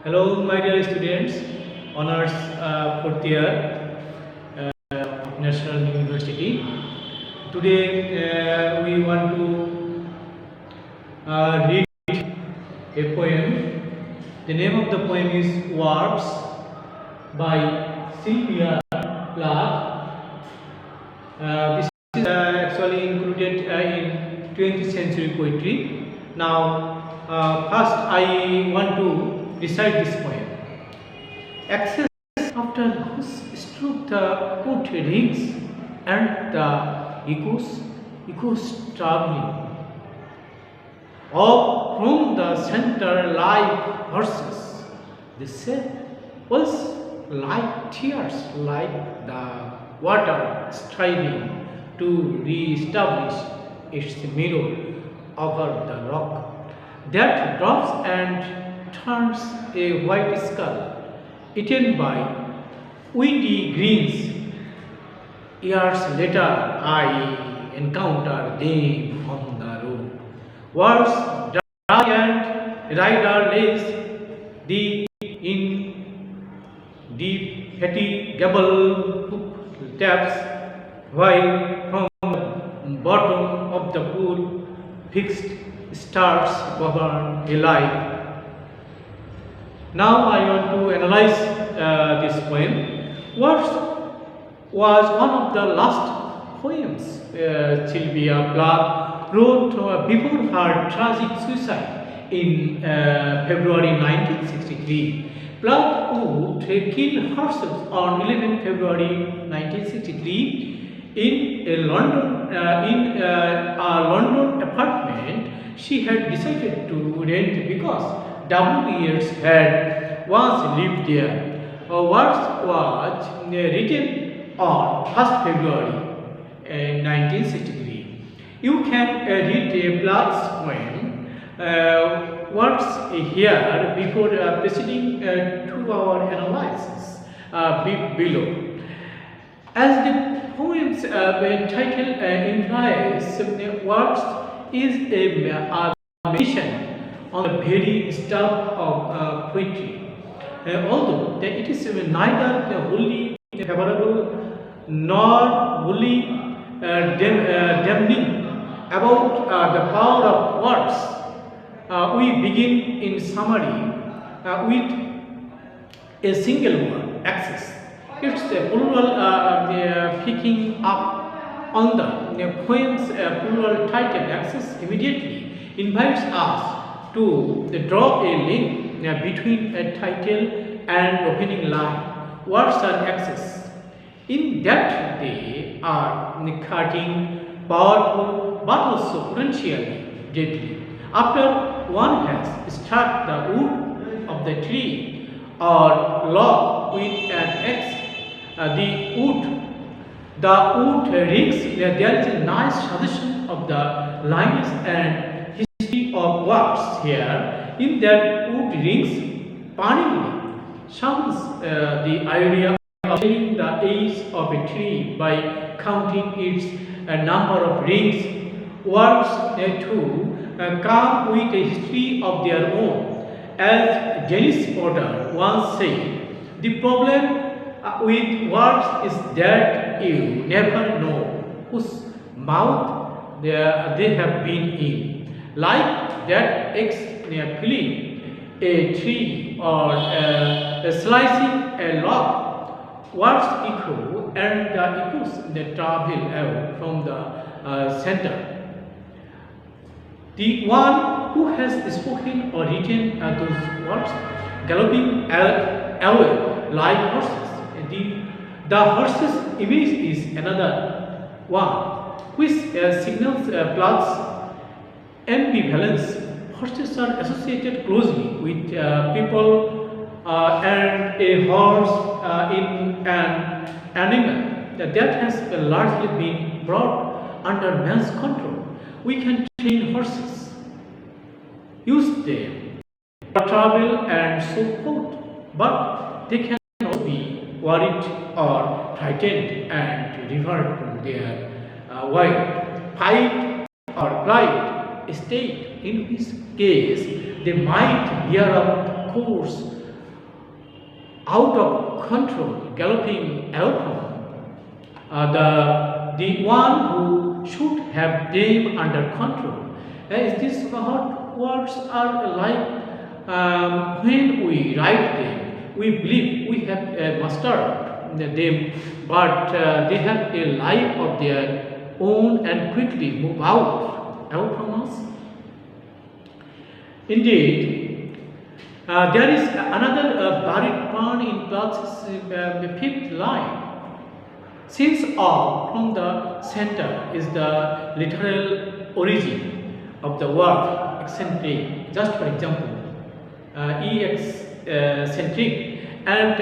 Hello, my dear students, honors fourth year of National University. Today we want to read a poem. The name of the poem is Words by Sylvia Plath. This is actually included in 20th century poetry. Now, first I want to recite this poem. Access after whose stroke the wood rings and the echoes traveling up from the center like horses. The set was like tears, like the water striving to re-establish its mirror over the rock that drops and turns a white skull, eaten by weedy greens. Years later, I encounter them on the road. Words dry and riderless, the in deep fatigable hoof taps, while from the bottom of the pool, fixed stars govern a light. Now I want to analyze this poem. What was one of the last poems Sylvia Plath wrote before her tragic suicide in February 1963. Plath would kill herself on 11 February 1963 in a London apartment she had decided to rent because WES had once lived there. What was written on 1st February 1963. You can read a Plath's poem words here before proceeding to our analysis below. As the poem's title implies, words is a mission on the very start of poetry. Although it is neither wholly favorable nor wholly damning about the power of words, we begin in summary with a single word, access. It's a plural picking up on the poem's plural title, access, immediately invites us to draw a link between a title and opening line. Words are access. In that they are cutting, powerful, but also potentially deadly. After one has struck the wood of the tree or log with an axe, the wood rings. There is a nice suggestion of the lines and history of words here. In that wood rings, Panini sounds the idea of sharing the age of a tree by counting its number of rings. Words too come with a history of their own. As Dennis Porter once said, the problem with words is that you never know whose mouth they have been in. Like that axe peeling a tree or slicing a log, words echo and the echoes they travel out from the center. The one who has spoken or written those words galloping away like horses. The horse's image is another one, which signals Plath's ambivalence. Horses are associated closely with people and a horse in an animal that has largely been brought under man's control. We can train horses, use them for travel and so forth, but they cannot be worried or frightened and revert to their wild fight or flight state, in which case they might veer off course out of control, galloping along. The one who should have them under control. Is this what words are like? When we write them, we believe we have mastered them, but they have a life of their own and quickly move out from us. Indeed, there is another buried pun in Platzi's fifth line. Since all from the center is the literal origin of the word eccentric, just for example, eccentric and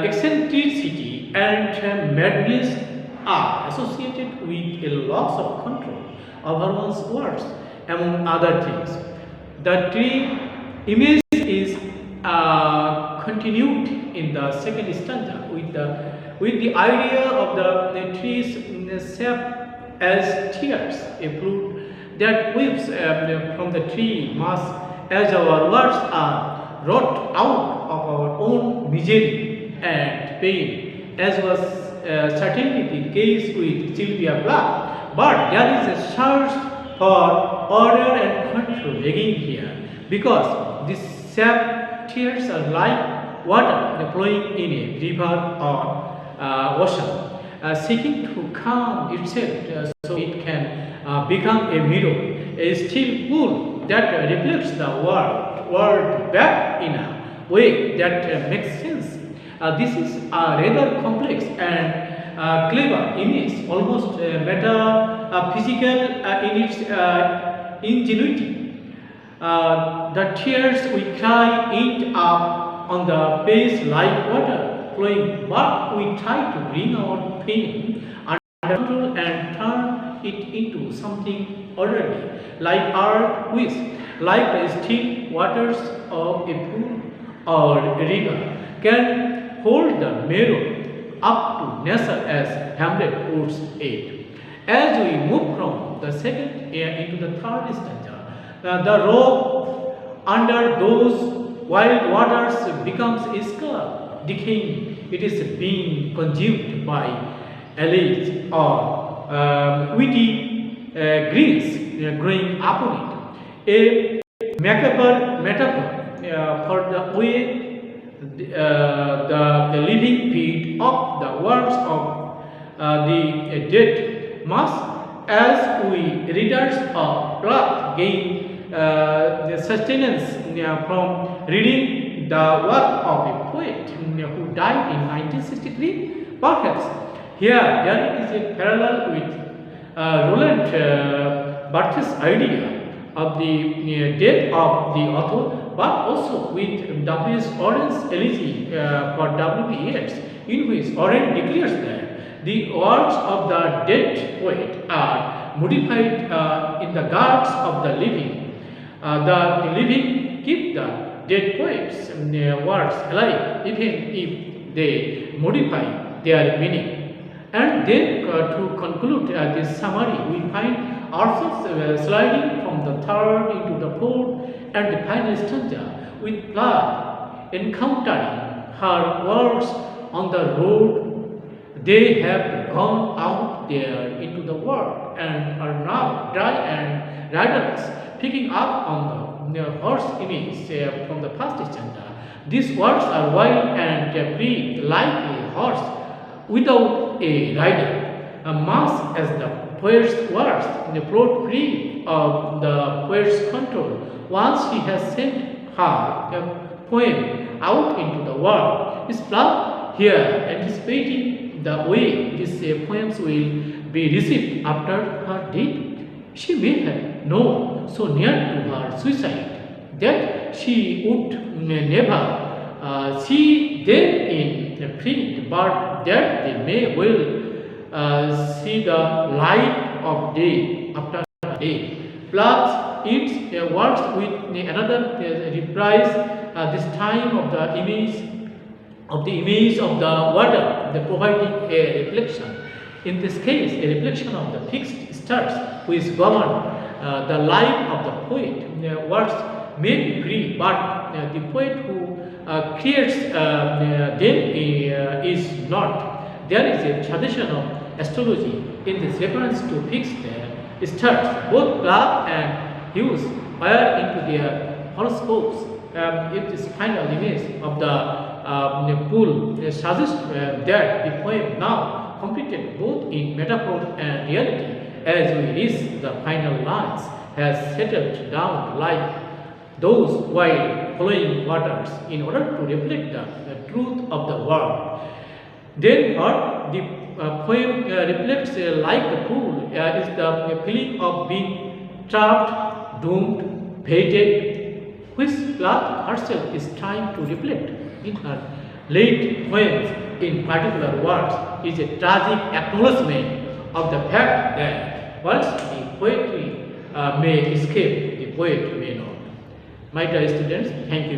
eccentricity and madness are associated with a loss of control over one's words, among other things. The tree image is continued in the second stanza with the idea of the tree's shape as tears, a fruit that weeps from the tree must, as our words are wrought out of our own misery and pain, as was certainly the case with Sylvia Plath. But there is a search for order and control again here, because these sap tears are like water flowing in a river or ocean, seeking to calm itself so it can become a mirror, a still pool that reflects the world back in a way that makes sense. This is a rather complex and clever image, almost metaphysical in its ingenuity. The tears we cry end up on the face like water flowing, but we try to bring our pain under control and turn it into something orderly, like our wish, like the still waters of a pool or a river can hold the mirror up to nature as Hamlet puts it. As we move from the second into the third stanza, the rope under those wild waters becomes a skull, decaying. It is being consumed by allies or witty greens growing upon it. A macabre metaphor for the way the living feed of the words of the dead must, as we readers of Plath gain the sustenance from reading the work of a poet who died in 1963. Perhaps here there is a parallel with Roland Barthes' idea of the death of the author, but also with W.S. Oren's elegy for W.B. Yeats, in which Oren declares that the words of the dead poet are modified in the guards of the living. The living keep the dead poets' words alive, even if they modify their meaning. And then to conclude this summary, we find ourselves sliding from the third into the fourth and the final stanza, with Plath encountering her words on the road. They have gone out there into the world and are now dry and riderless, picking up on the horse image from the first stanza. These words are wild and free, like a horse without a rider, a mass as the poet's words, the float free of the poet's control. Once he has sent her a poem out into the world, is Plath here anticipating the way these poems will be received after her death? She may have known so near to her suicide that she would never see them in print, but that they may well see the light of day after day. Plath its words with another reprise, this time of the image of the water, the providing a reflection. In this case, a reflection of the fixed stars which govern the life of the poet. Words may be free, but the poet who creates them is not. There is a tradition of astrology in this reference to fixed stars. Both Clark and Hughes fire into their horoscopes. If this final image of the pool suggests that the poem now completed both in metaphor and reality, as we reach the final lines, has settled down like those while flowing waters in order to reflect the truth of the world. Then what the poem reflects like the pool is the feeling of being trapped, doomed, fated, which Clark herself is trying to reflect in her late poems. In particular words, is a tragic acknowledgement of the fact that whilst the poetry may escape, the poet may not. My dear students, thank you.